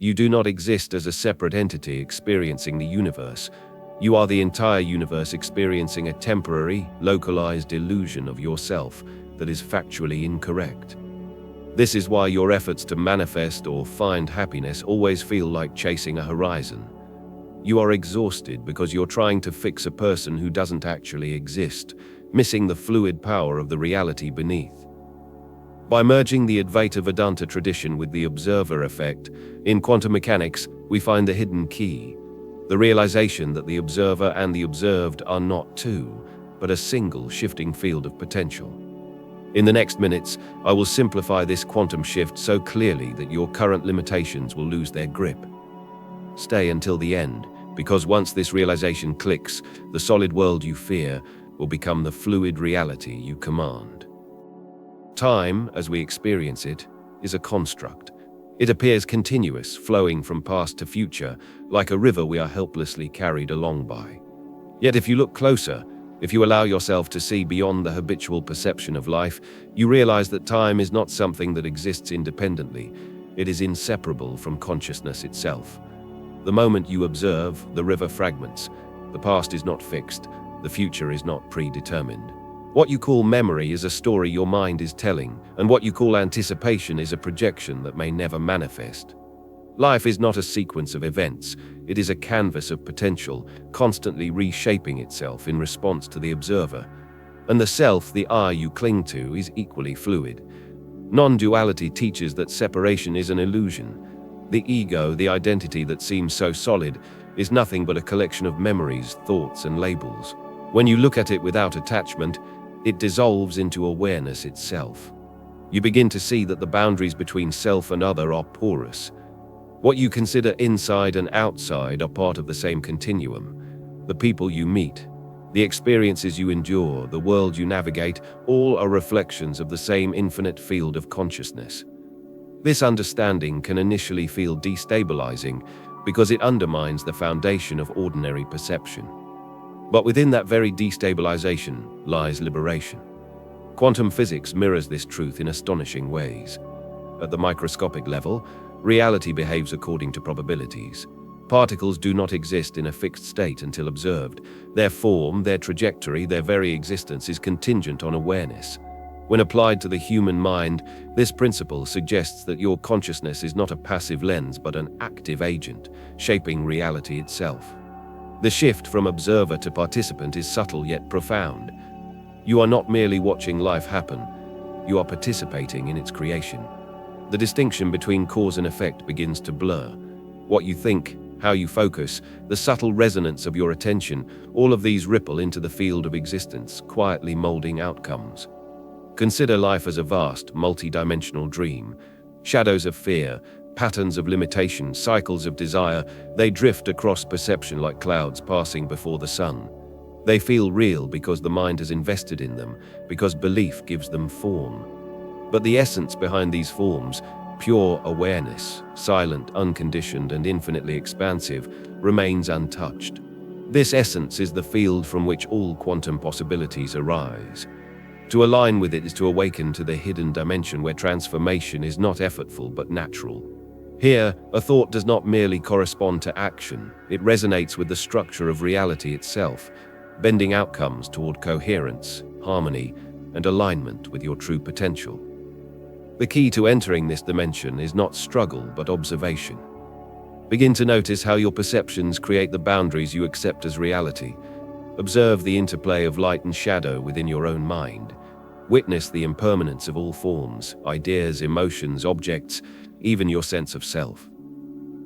You do not exist as a separate entity experiencing the universe. You are the entire universe experiencing a temporary, localized illusion of yourself that is factually incorrect. This is why your efforts to manifest or find happiness always feel like chasing a horizon. You are exhausted because you're trying to fix a person who doesn't actually exist, missing the fluid power of the reality beneath. By merging the Advaita Vedanta tradition with the observer effect, in quantum mechanics, we find the hidden key, the realization that the observer and the observed are not two, but a single shifting field of potential. In the next minutes, I will simplify this quantum shift so clearly that your current limitations will lose their grip. Stay until the end, because once this realization clicks, the solid world you fear will become the fluid reality you command. Time, as we experience it, is a construct. It appears continuous, flowing from past to future, like a river we are helplessly carried along by. Yet if you look closer, if you allow yourself to see beyond the habitual perception of life, you realize that time is not something that exists independently. It is inseparable from consciousness itself. The moment you observe, the river fragments. The past is not fixed. The future is not predetermined. What you call memory is a story your mind is telling, and what you call anticipation is a projection that may never manifest. Life is not a sequence of events. It is a canvas of potential, constantly reshaping itself in response to the observer. And the self, the I you cling to, is equally fluid. Non-duality teaches that separation is an illusion. The ego, the identity that seems so solid, is nothing but a collection of memories, thoughts, and labels. When you look at it without attachment, it dissolves into awareness itself. You begin to see that the boundaries between self and other are porous. What you consider inside and outside are part of the same continuum. The people you meet, the experiences you endure, the world you navigate, all are reflections of the same infinite field of consciousness. This understanding can initially feel destabilizing because it undermines the foundation of ordinary perception. But within that very destabilization lies liberation. Quantum physics mirrors this truth in astonishing ways. At the microscopic level, reality behaves according to probabilities. Particles do not exist in a fixed state until observed. Their form, their trajectory, their very existence is contingent on awareness. When applied to the human mind, this principle suggests that your consciousness is not a passive lens but an active agent, shaping reality itself. The shift from observer to participant is subtle yet profound. You are not merely watching life happen, you are participating in its creation. The distinction between cause and effect begins to blur. What you think, how you focus, the subtle resonance of your attention, all of these ripple into the field of existence, quietly molding outcomes. Consider life as a vast, multi-dimensional dream. Shadows of fear, patterns of limitation, cycles of desire, they drift across perception like clouds passing before the sun. They feel real because the mind has invested in them, because belief gives them form. But the essence behind these forms, pure awareness, silent, unconditioned, and infinitely expansive, remains untouched. This essence is the field from which all quantum possibilities arise. To align with it is to awaken to the hidden dimension where transformation is not effortful but natural. Here, a thought does not merely correspond to action, it resonates with the structure of reality itself, bending outcomes toward coherence, harmony, and alignment with your true potential. The key to entering this dimension is not struggle but observation. Begin to notice how your perceptions create the boundaries you accept as reality. Observe the interplay of light and shadow within your own mind. Witness the impermanence of all forms, ideas, emotions, objects, even your sense of self.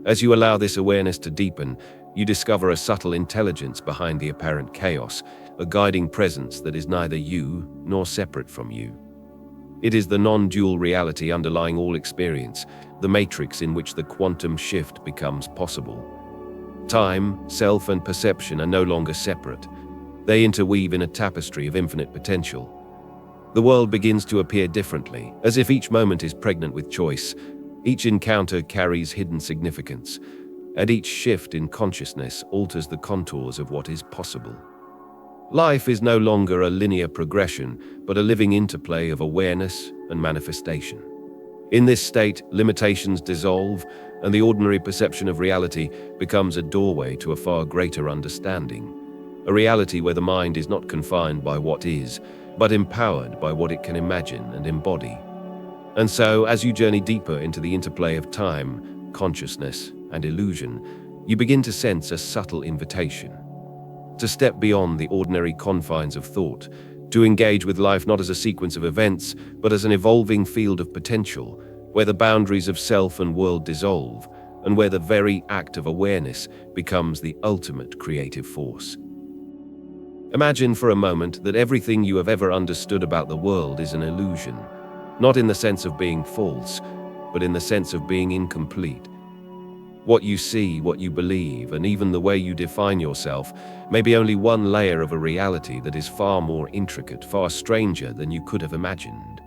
As you allow this awareness to deepen, you discover a subtle intelligence behind the apparent chaos, a guiding presence that is neither you nor separate from you. It is the non-dual reality underlying all experience, the matrix in which the quantum shift becomes possible. Time, self, and perception are no longer separate. They interweave in a tapestry of infinite potential. The world begins to appear differently, as if each moment is pregnant with choice. Each encounter carries hidden significance, and each shift in consciousness alters the contours of what is possible. Life is no longer a linear progression, but a living interplay of awareness and manifestation. In this state, limitations dissolve, and the ordinary perception of reality becomes a doorway to a far greater understanding. A reality where the mind is not confined by what is, but empowered by what it can imagine and embody. And so, as you journey deeper into the interplay of time, consciousness, and illusion, you begin to sense a subtle invitation to step beyond the ordinary confines of thought, to engage with life not as a sequence of events, but as an evolving field of potential, where the boundaries of self and world dissolve, and where the very act of awareness becomes the ultimate creative force. Imagine for a moment that everything you have ever understood about the world is an illusion, not in the sense of being false, but in the sense of being incomplete. What you see, what you believe, and even the way you define yourself may be only one layer of a reality that is far more intricate, far stranger than you could have imagined.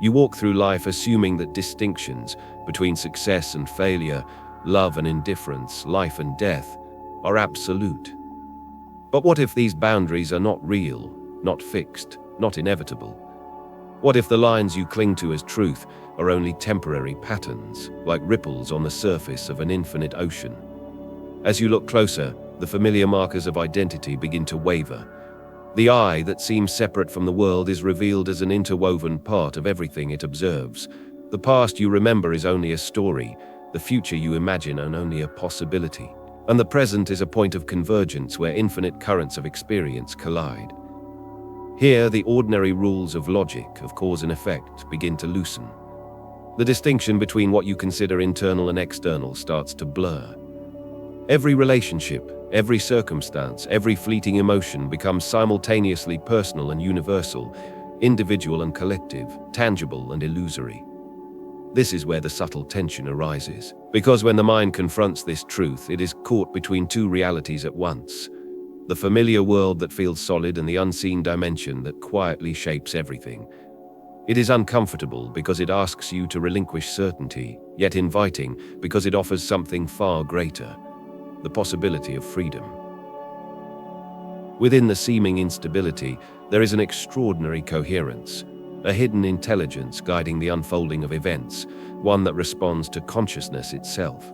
You walk through life assuming that distinctions between success and failure, love and indifference, life and death, are absolute. But what if these boundaries are not real, not fixed, not inevitable? What if the lines you cling to as truth are only temporary patterns, like ripples on the surface of an infinite ocean? As you look closer, the familiar markers of identity begin to waver. The I that seems separate from the world is revealed as an interwoven part of everything it observes. The past you remember is only a story, the future you imagine only a possibility, and the present is a point of convergence where infinite currents of experience collide. Here, the ordinary rules of logic, of cause and effect, begin to loosen. The distinction between what you consider internal and external starts to blur. Every relationship, every circumstance, every fleeting emotion becomes simultaneously personal and universal, individual and collective, tangible and illusory. This is where the subtle tension arises, because when the mind confronts this truth, it is caught between two realities at once: the familiar world that feels solid and the unseen dimension that quietly shapes everything. It is uncomfortable because it asks you to relinquish certainty, yet inviting because it offers something far greater: the possibility of freedom. Within the seeming instability, there is an extraordinary coherence, a hidden intelligence guiding the unfolding of events, one that responds to consciousness itself.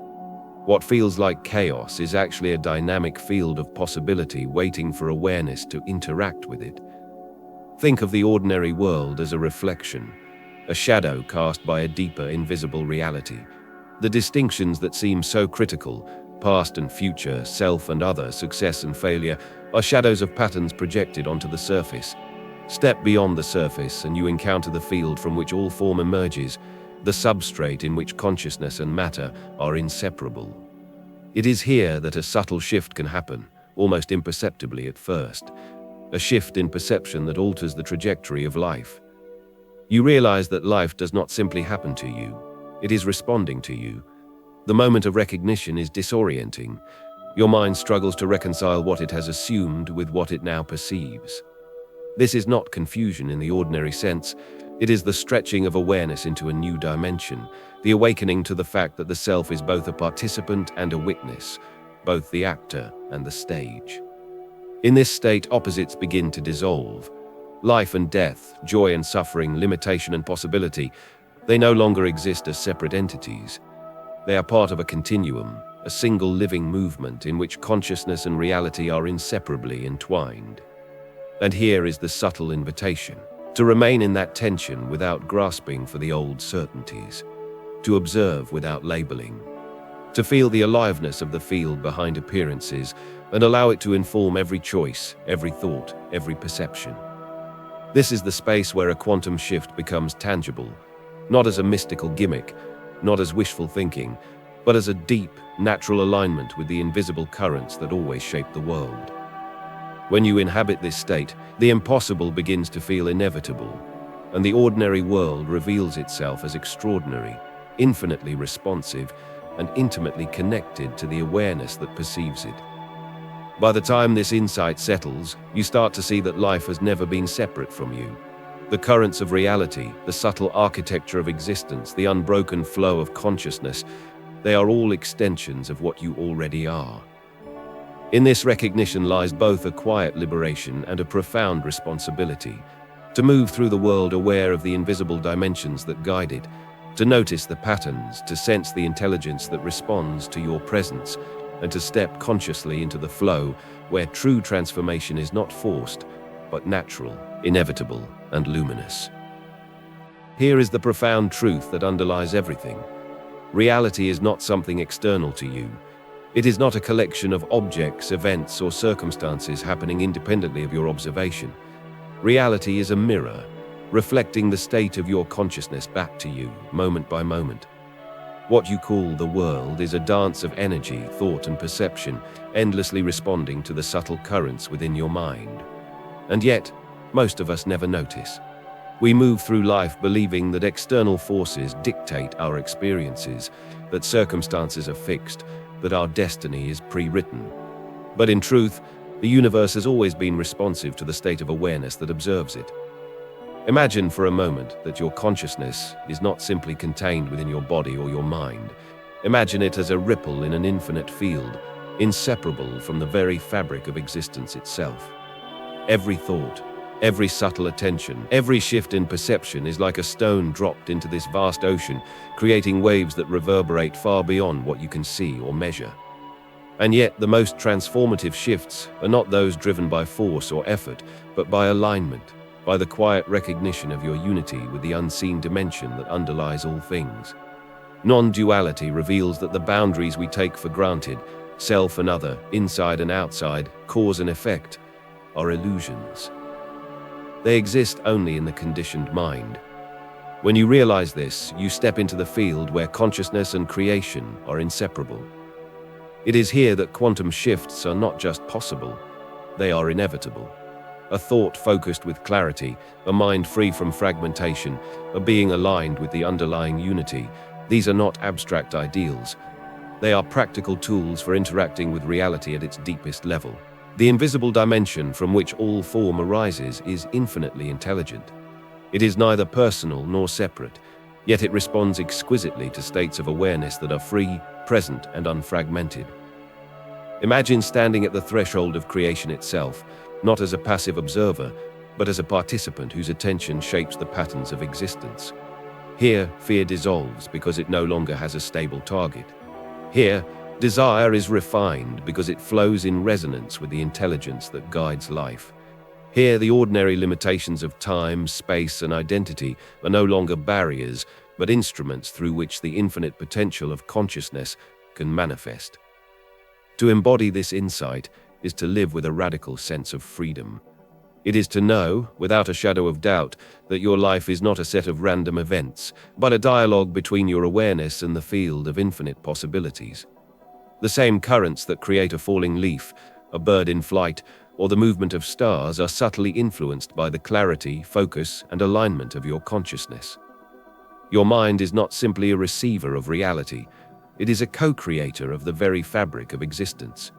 What feels like chaos is actually a dynamic field of possibility waiting for awareness to interact with it. Think of the ordinary world as a reflection, a shadow cast by a deeper, invisible reality. The distinctions that seem so critical, past and future, self and other, success and failure, are shadows of patterns projected onto the surface. Step beyond the surface and you encounter the field from which all form emerges, the substrate in which consciousness and matter are inseparable. It is here that a subtle shift can happen, almost imperceptibly at first, a shift in perception that alters the trajectory of life. You realize that life does not simply happen to you, it is responding to you. The moment of recognition is disorienting. Your mind struggles to reconcile what it has assumed with what it now perceives. This is not confusion in the ordinary sense. It is the stretching of awareness into a new dimension, the awakening to the fact that the self is both a participant and a witness, both the actor and the stage. In this state, opposites begin to dissolve. Life and death, joy and suffering, limitation and possibility, they no longer exist as separate entities. They are part of a continuum, a single living movement in which consciousness and reality are inseparably entwined. And here is the subtle invitation: to remain in that tension without grasping for the old certainties, to observe without labeling, to feel the aliveness of the field behind appearances and allow it to inform every choice, every thought, every perception. This is the space where a quantum shift becomes tangible, not as a mystical gimmick, not as wishful thinking, but as a deep, natural alignment with the invisible currents that always shape the world. When you inhabit this state, the impossible begins to feel inevitable, and the ordinary world reveals itself as extraordinary, infinitely responsive, and intimately connected to the awareness that perceives it. By the time this insight settles, you start to see that life has never been separate from you. The currents of reality, the subtle architecture of existence, the unbroken flow of consciousness, they are all extensions of what you already are. In this recognition lies both a quiet liberation and a profound responsibility, to move through the world aware of the invisible dimensions that guide it, to notice the patterns, to sense the intelligence that responds to your presence, and to step consciously into the flow where true transformation is not forced, but natural, inevitable, and luminous. Here is the profound truth that underlies everything. Reality is not something external to you. It is not a collection of objects, events, or circumstances happening independently of your observation. Reality is a mirror, reflecting the state of your consciousness back to you, moment by moment. What you call the world is a dance of energy, thought, and perception, endlessly responding to the subtle currents within your mind. And yet, most of us never notice. We move through life believing that external forces dictate our experiences, that circumstances are fixed, that our destiny is pre-written. But in truth, the universe has always been responsive to the state of awareness that observes it. Imagine for a moment that your consciousness is not simply contained within your body or your mind. Imagine it as a ripple in an infinite field, inseparable from the very fabric of existence itself. Every thought, every subtle attention, every shift in perception is like a stone dropped into this vast ocean, creating waves that reverberate far beyond what you can see or measure. And yet, the most transformative shifts are not those driven by force or effort, but by alignment, by the quiet recognition of your unity with the unseen dimension that underlies all things. Non-duality reveals that the boundaries we take for granted, self and other, inside and outside, cause and effect, are illusions. They exist only in the conditioned mind. When you realize this, you step into the field where consciousness and creation are inseparable. It is here that quantum shifts are not just possible, they are inevitable. A thought focused with clarity, a mind free from fragmentation, a being aligned with the underlying unity. These are not abstract ideals. They are practical tools for interacting with reality at its deepest level. The invisible dimension from which all form arises is infinitely intelligent. It is neither personal nor separate, yet it responds exquisitely to states of awareness that are free, present, and unfragmented. Imagine standing at the threshold of creation itself, not as a passive observer, but as a participant whose attention shapes the patterns of existence. Here, fear dissolves because it no longer has a stable target. Here, desire is refined because it flows in resonance with the intelligence that guides life. Here, the ordinary limitations of time, space, and identity are no longer barriers, but instruments through which the infinite potential of consciousness can manifest. To embody this insight is to live with a radical sense of freedom. It is to know, without a shadow of doubt, that your life is not a set of random events, but a dialogue between your awareness and the field of infinite possibilities. The same currents that create a falling leaf, a bird in flight, or the movement of stars are subtly influenced by the clarity, focus, and alignment of your consciousness. Your mind is not simply a receiver of reality, it is a co-creator of the very fabric of existence.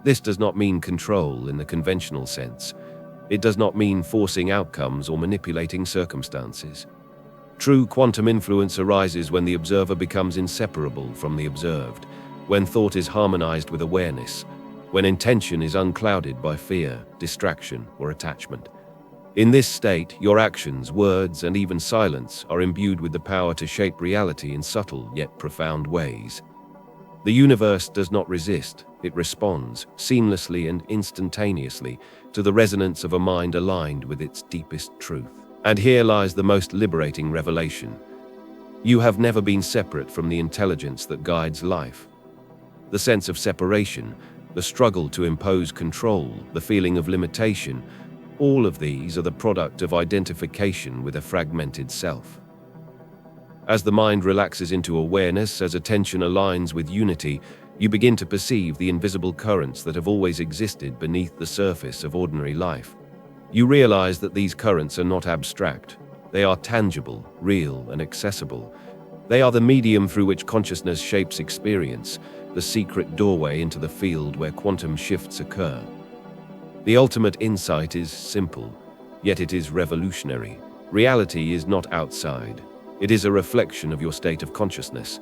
This does not mean control in the conventional sense. It does not mean forcing outcomes or manipulating circumstances. True quantum influence arises when the observer becomes inseparable from the observed, when thought is harmonized with awareness, when intention is unclouded by fear, distraction, or attachment. In this state, your actions, words, and even silence are imbued with the power to shape reality in subtle yet profound ways. The universe does not resist, it responds, seamlessly and instantaneously, to the resonance of a mind aligned with its deepest truth. And here lies the most liberating revelation. You have never been separate from the intelligence that guides life. The sense of separation, the struggle to impose control, the feeling of limitation, all of these are the product of identification with a fragmented self. As the mind relaxes into awareness, as attention aligns with unity, you begin to perceive the invisible currents that have always existed beneath the surface of ordinary life. You realize that these currents are not abstract. They are tangible, real, and accessible. They are the medium through which consciousness shapes experience, the secret doorway into the field where quantum shifts occur. The ultimate insight is simple, yet it is revolutionary. Reality is not outside. It is a reflection of your state of consciousness.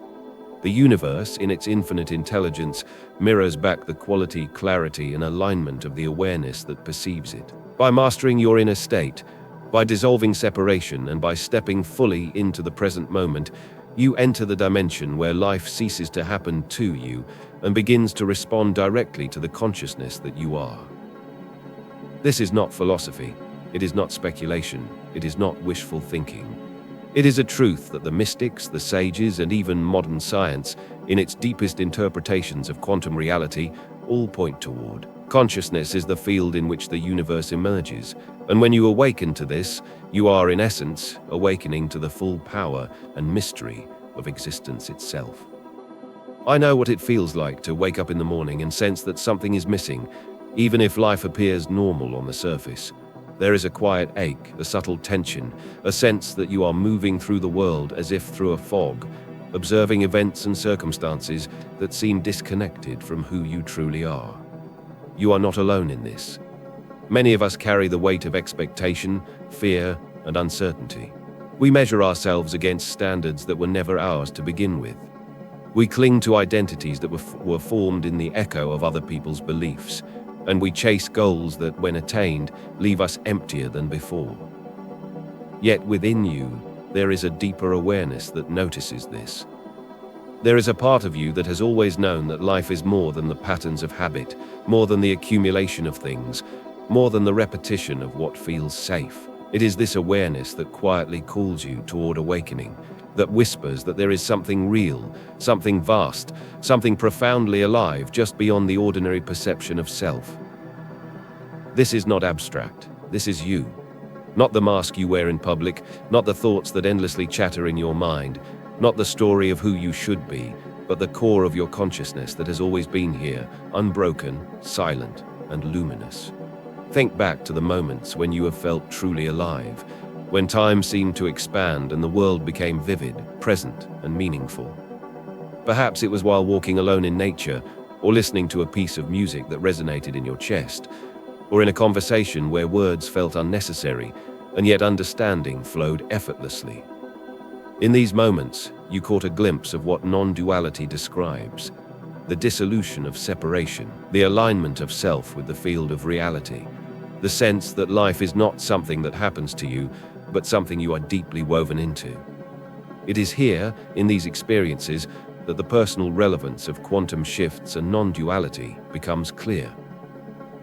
The universe, in its infinite intelligence, mirrors back the quality, clarity, and alignment of the awareness that perceives it. By mastering your inner state, by dissolving separation, and by stepping fully into the present moment, You enter the dimension where life ceases to happen to you and begins to respond directly to the consciousness that you are. This is not philosophy. It is not speculation. It is not wishful thinking. It is a truth that the mystics, the sages, and even modern science, in its deepest interpretations of quantum reality, all point toward. Consciousness is the field in which the universe emerges, and when you awaken to this, you are, in essence, awakening to the full power and mystery of existence itself. I know what it feels like to wake up in the morning and sense that something is missing, even if life appears normal on the surface. There is a quiet ache, a subtle tension, a sense that you are moving through the world as if through a fog, observing events and circumstances that seem disconnected from who you truly are. You are not alone in this. Many of us carry the weight of expectation, fear, and uncertainty. We measure ourselves against standards that were never ours to begin with. We cling to identities that were formed in the echo of other people's beliefs, and we chase goals that, when attained, leave us emptier than before. Yet within you, there is a deeper awareness that notices this. There is a part of you that has always known that life is more than the patterns of habit, more than the accumulation of things, more than the repetition of what feels safe. It is this awareness that quietly calls you toward awakening, that whispers that there is something real, something vast, something profoundly alive just beyond the ordinary perception of self. This is not abstract. This is you. Not the mask you wear in public, not the thoughts that endlessly chatter in your mind, not the story of who you should be, but the core of your consciousness that has always been here, unbroken, silent, and luminous. Think back to the moments when you have felt truly alive, when time seemed to expand and the world became vivid, present, and meaningful. Perhaps it was while walking alone in nature, or listening to a piece of music that resonated in your chest, or in a conversation where words felt unnecessary, and yet understanding flowed effortlessly. In these moments, you caught a glimpse of what non-duality describes: the dissolution of separation, the alignment of self with the field of reality, the sense that life is not something that happens to you, but something you are deeply woven into. It is here, in these experiences, that the personal relevance of quantum shifts and non-duality becomes clear.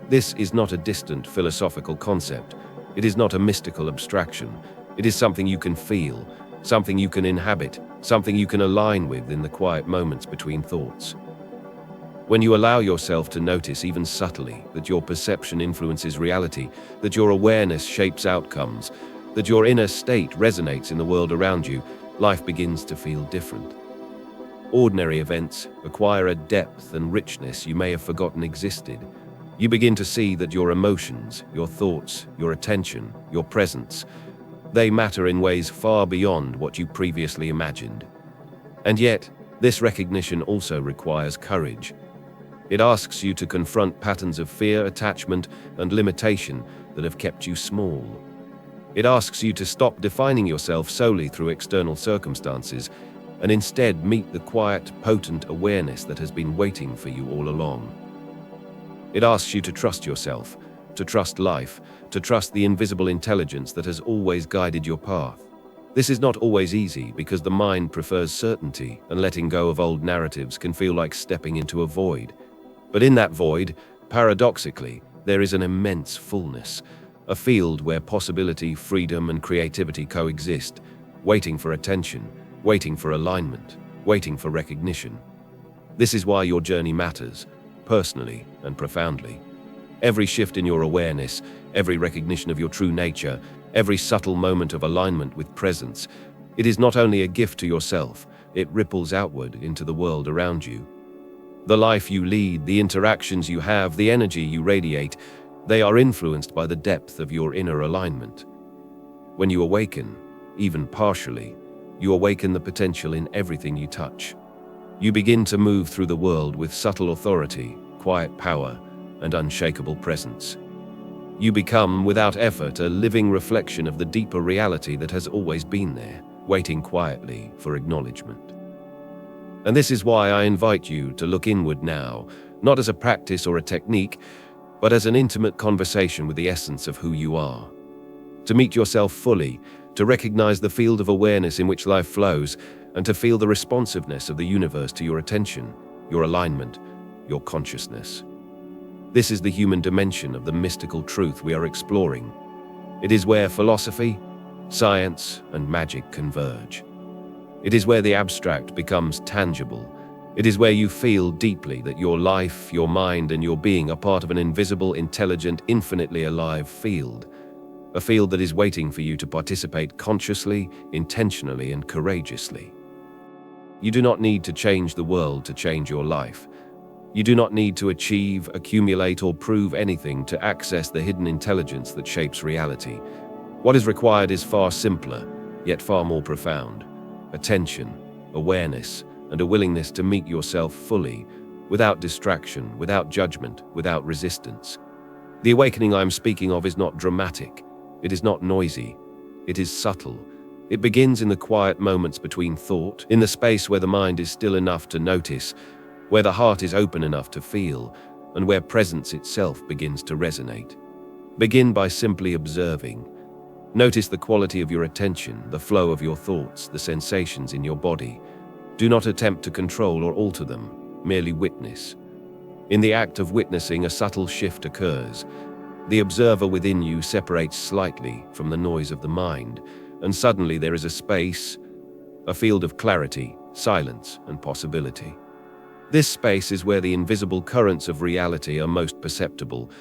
This is not a distant philosophical concept. It is not a mystical abstraction. It is something you can feel, something you can inhabit, something you can align with in the quiet moments between thoughts. When you allow yourself to notice even subtly that your perception influences reality, that your awareness shapes outcomes, that your inner state resonates in the world around you, life begins to feel different. Ordinary events acquire a depth and richness you may have forgotten existed. You begin to see that your emotions, your thoughts, your attention, your presence, they matter in ways far beyond what you previously imagined. And yet, this recognition also requires courage. It asks you to confront patterns of fear, attachment, and limitation that have kept you small. It asks you to stop defining yourself solely through external circumstances and instead meet the quiet, potent awareness that has been waiting for you all along. It asks you to trust yourself, to trust life, to trust the invisible intelligence that has always guided your path. This is not always easy because the mind prefers certainty, and letting go of old narratives can feel like stepping into a void. But in that void, paradoxically, there is an immense fullness, a field where possibility, freedom, and creativity coexist, waiting for attention, waiting for alignment, waiting for recognition. This is why your journey matters, personally and profoundly. Every shift in your awareness, every recognition of your true nature, every subtle moment of alignment with presence, it is not only a gift to yourself, it ripples outward into the world around you. The life you lead, the interactions you have, the energy you radiate, they are influenced by the depth of your inner alignment. When you awaken, even partially, you awaken the potential in everything you touch. You begin to move through the world with subtle authority, quiet power, and unshakable presence. You become, without effort, a living reflection of the deeper reality that has always been there, waiting quietly for acknowledgement. And this is why I invite you to look inward now, not as a practice or a technique, but as an intimate conversation with the essence of who you are. To meet yourself fully, to recognize the field of awareness in which life flows, and to feel the responsiveness of the universe to your attention, your alignment, your consciousness. This is the human dimension of the mystical truth we are exploring. It is where philosophy, science, and magic converge. It is where the abstract becomes tangible. It is where you feel deeply that your life, your mind, and your being are part of an invisible, intelligent, infinitely alive field. A field that is waiting for you to participate consciously, intentionally, and courageously. You do not need to change the world to change your life. You do not need to achieve, accumulate, or prove anything to access the hidden intelligence that shapes reality. What is required is far simpler, yet far more profound. Attention, awareness, and a willingness to meet yourself fully, without distraction, without judgment, without resistance. The awakening I am speaking of is not dramatic. It is not noisy. It is subtle. It begins in the quiet moments between thought, in the space where the mind is still enough to notice, where the heart is open enough to feel, and where presence itself begins to resonate. Begin by simply observing. Notice the quality of your attention, the flow of your thoughts, the sensations in your body. Do not attempt to control or alter them, merely witness. In the act of witnessing, a subtle shift occurs. The observer within you separates slightly from the noise of the mind, and suddenly there is a space, a field of clarity, silence, and possibility. This space is where the invisible currents of reality are most perceptible,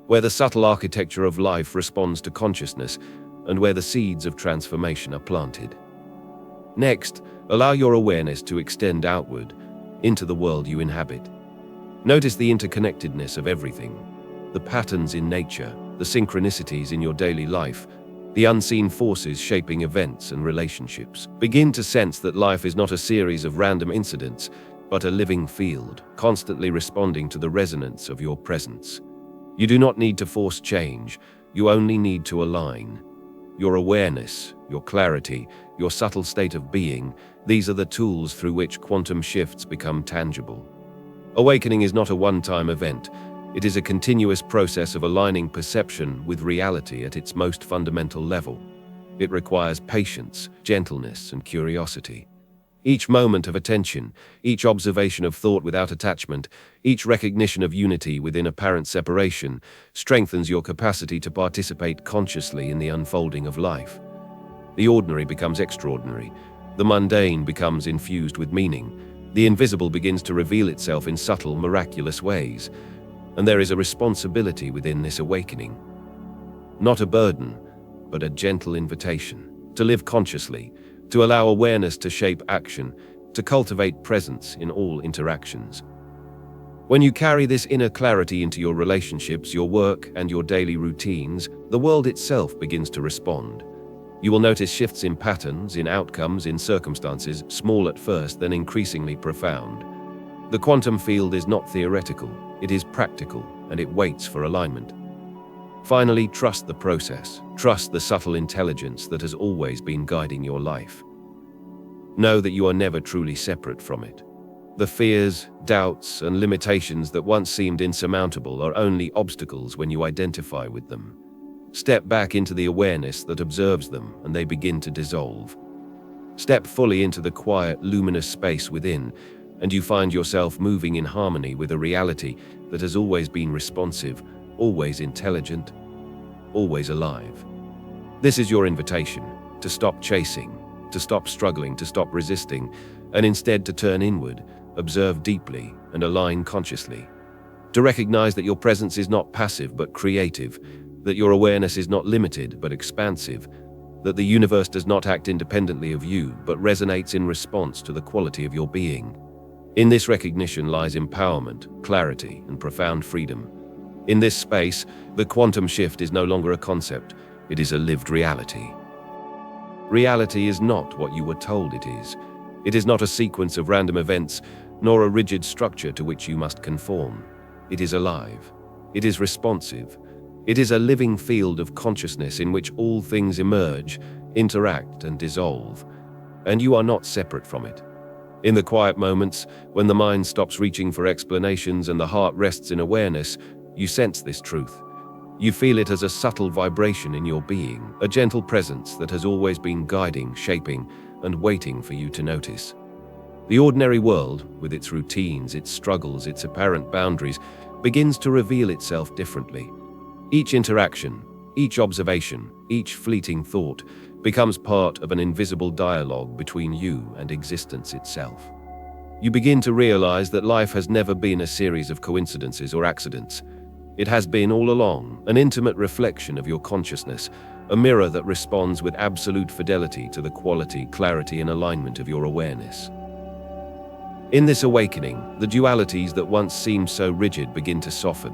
where the subtle architecture of life responds to consciousness, and where the seeds of transformation are planted. Next, allow your awareness to extend outward, into the world you inhabit. Notice the interconnectedness of everything, the patterns in nature, the synchronicities in your daily life, the unseen forces shaping events and relationships. Begin to sense that life is not a series of random incidents, but a living field, constantly responding to the resonance of your presence. You do not need to force change, you only need to align. Your awareness, your clarity, your subtle state of being, these are the tools through which quantum shifts become tangible. Awakening is not a one-time event. It is a continuous process of aligning perception with reality at its most fundamental level. It requires patience, gentleness, and curiosity. Each moment of attention, each observation of thought without attachment, each recognition of unity within apparent separation, strengthens your capacity to participate consciously in the unfolding of life. The ordinary becomes extraordinary. The mundane becomes infused with meaning. The invisible begins to reveal itself in subtle, miraculous ways. And there is a responsibility within this awakening. Not a burden, but a gentle invitation to live consciously, to allow awareness to shape action, to cultivate presence in all interactions. When you carry this inner clarity into your relationships, your work, and your daily routines, the world itself begins to respond. You will notice shifts in patterns, in outcomes, in circumstances, small at first, then increasingly profound. The quantum field is not theoretical, it is practical, and it waits for alignment. Finally, trust the process. Trust the subtle intelligence that has always been guiding your life. Know that you are never truly separate from it. The fears, doubts, and limitations that once seemed insurmountable are only obstacles when you identify with them. Step back into the awareness that observes them, and they begin to dissolve. Step fully into the quiet, luminous space within, and you find yourself moving in harmony with a reality that has always been responsive, always intelligent, always alive. This is your invitation to stop chasing, to stop struggling, to stop resisting, and instead to turn inward, observe deeply, and align consciously. To recognize that your presence is not passive but creative, that your awareness is not limited but expansive, that the universe does not act independently of you but resonates in response to the quality of your being. In this recognition lies empowerment, clarity, and profound freedom. In this space, the quantum shift is no longer a concept, it is a lived reality. Reality is not what you were told it is. It is not a sequence of random events, nor a rigid structure to which you must conform. It is alive. It is responsive. It is a living field of consciousness in which all things emerge, interact, and dissolve. And you are not separate from it. In the quiet moments, when the mind stops reaching for explanations and the heart rests in awareness, you sense this truth. You feel it as a subtle vibration in your being, a gentle presence that has always been guiding, shaping, and waiting for you to notice. The ordinary world, with its routines, its struggles, its apparent boundaries, begins to reveal itself differently. Each interaction, each observation, each fleeting thought becomes part of an invisible dialogue between you and existence itself. You begin to realize that life has never been a series of coincidences or accidents. It has been all along an intimate reflection of your consciousness, a mirror that responds with absolute fidelity to the quality, clarity, and alignment of your awareness. In this awakening, the dualities that once seemed so rigid begin to soften.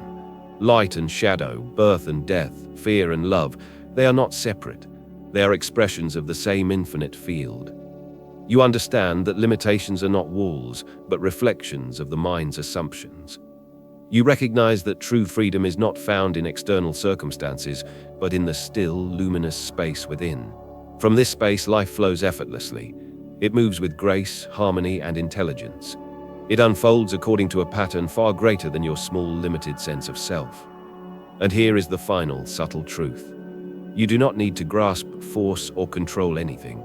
Light and shadow, birth and death, fear and love, they are not separate. They are expressions of the same infinite field. You understand that limitations are not walls, but reflections of the mind's assumptions. You recognize that true freedom is not found in external circumstances, but in the still, luminous space within. From this space, life flows effortlessly. It moves with grace, harmony, and intelligence. It unfolds according to a pattern far greater than your small, limited sense of self. And here is the final, subtle truth. You do not need to grasp, force, or control anything.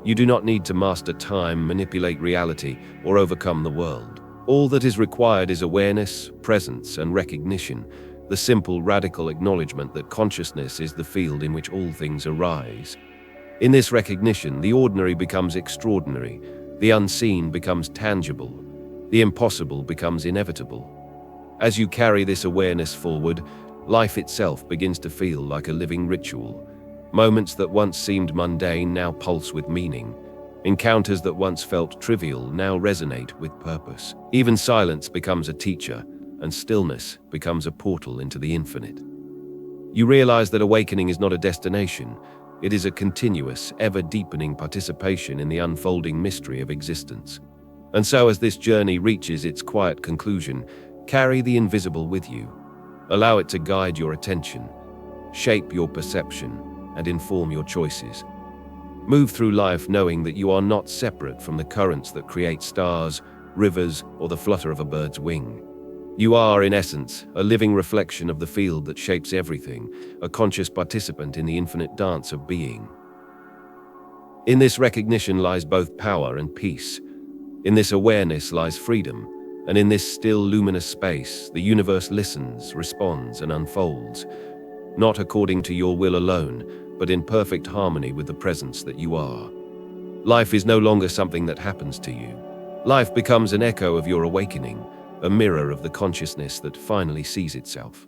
You do not need to master time, manipulate reality, or overcome the world. All that is required is awareness, presence, and recognition, the simple, radical acknowledgement that consciousness is the field in which all things arise. In this recognition, the ordinary becomes extraordinary, the unseen becomes tangible, the impossible becomes inevitable. As you carry this awareness forward, life itself begins to feel like a living ritual. Moments that once seemed mundane now pulse with meaning. Encounters that once felt trivial now resonate with purpose. Even silence becomes a teacher, and stillness becomes a portal into the infinite. You realize that awakening is not a destination. It is a continuous, ever-deepening participation in the unfolding mystery of existence. And so as this journey reaches its quiet conclusion, carry the invisible with you. Allow it to guide your attention, shape your perception, and inform your choices. Move through life knowing that you are not separate from the currents that create stars, rivers, or the flutter of a bird's wing. You are, in essence, a living reflection of the field that shapes everything, a conscious participant in the infinite dance of being. In this recognition lies both power and peace. In this awareness lies freedom, and in this still, luminous space, the universe listens, responds, and unfolds, not according to your will alone, but in perfect harmony with the presence that you are. Life is no longer something that happens to you. Life becomes an echo of your awakening, a mirror of the consciousness that finally sees itself.